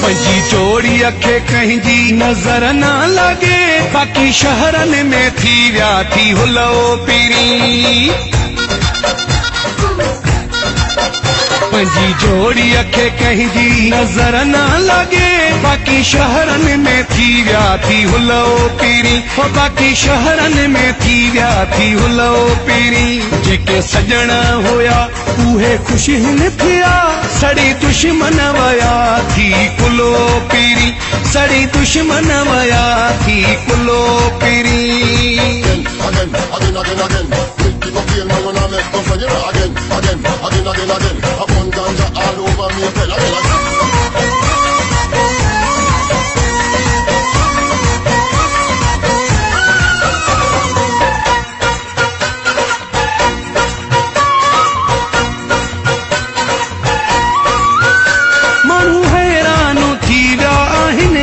पंजी जोड़ी अखे कंहिंजी नज़र न लगे, बाक़ी शहरनि में थी विया थी हुलो पीरी। पंजी जोड़ी अखे कंहिंजी नज़र न लगे, बाक़ी शहरनि में थी विया थी हुलो पीरी। बाक़ी शहरनि में थी विया थी हुलो पीरी। जेके सजण हुया उहे ख़ुशि न थिया, सड़ी दुश्मन वया थी कुलो पीरी। सड़ी दुश्मन वया थी कुलो पीरी।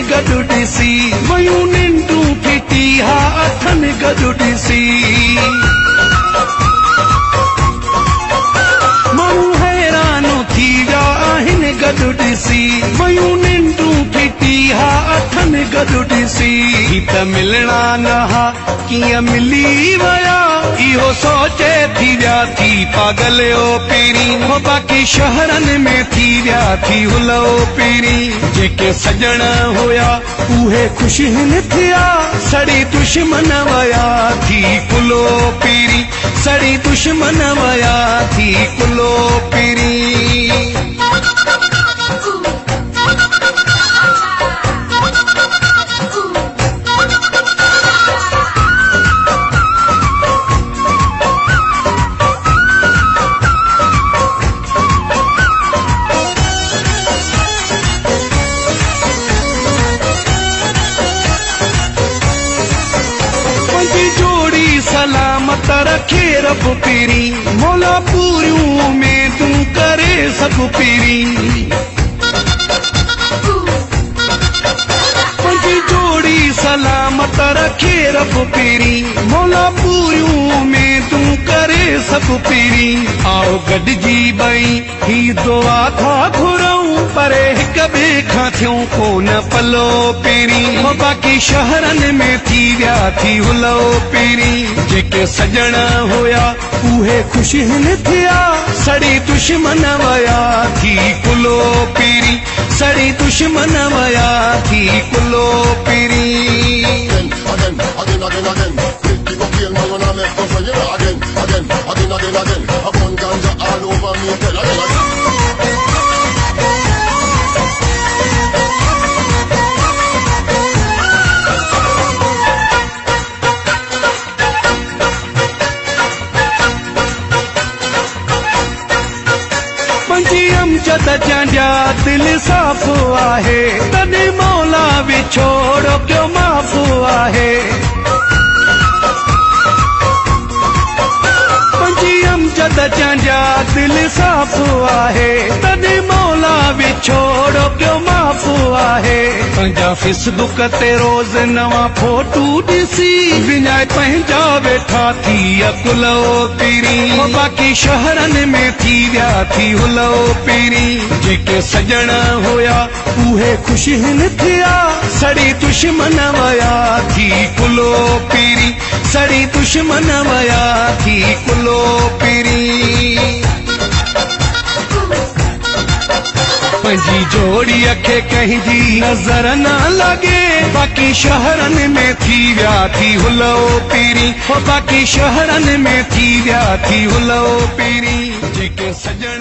गॾु ॾिसी वयूं निंडूं फिटी हा अठनि गॾु ॾिसी। माण्हू हैरान थी विया आहिनि गॾु ॾिसी वयूं निंडूं फिटी हा अठनि गॾु ॾिसी। त मिलणा न हा कीअं मिली विया, इहो सोचे थी विया थी पागल ओ पीरी। बाक़ी शहरनि में थी विया थी हुलो पीरी। जेके सजण हुया उहे ख़ुशि न थिया, सड़ी दुश्मन वया थी कुलो पीरी। सड़ी दुश्मन वया थी कुलो पीरी। सलामत रखे रब पीरी, मौला पूरियूं में तू करे सब पीरी। पंजी जोड़ी सलामत रखे रब पीरी, मौला पूरियूं में तू करे सब पीरी। आओ गॾिजी ॿई ही दुआ था घुरऊं, परे हिक ॿिए खां थियूं कोन पलो पीरी। बाक़ी शहरनि में थी विया थी हुलो पीरी। जेके सजण हुया उहे ख़ुशि न थिया, सड़ी दुश्मन वया थी कुलो पीरी। सड़ी दुश्मन वया थी कुलो पीरी। अमजद जांजा दिल साफ़ आहे, तॾहिं मौला विछोड़ो क्यों माफ़ आहे। पंजी अमजद जांजा दिल साफ़ आहे, तॾहिं मौला विछोड़ो क्यों माफ़ आहे। पंहिंजा फेसबुक ते रोज़ नवां फोटू ॾिसी विञाए पंहिंजा वेठा थी कुलो पीरी। बाक़ी शहरनि में थी विया थी हुलो पीरी। जेके सजण हुया उहे ख़ुशि न थिया, सड़ी दुश्मन वया थी कुलो पीरी। सड़ी दुश्मन वया थी कुलो पीरी। पंजी जोड़ी अखे कंहिंजी नज़र न लगे, बाक़ी शहरनि में थी विया थी हुलो पीरी। बाक़ी शहरनि में थी विया थी हुलो पीरी। जेके सजण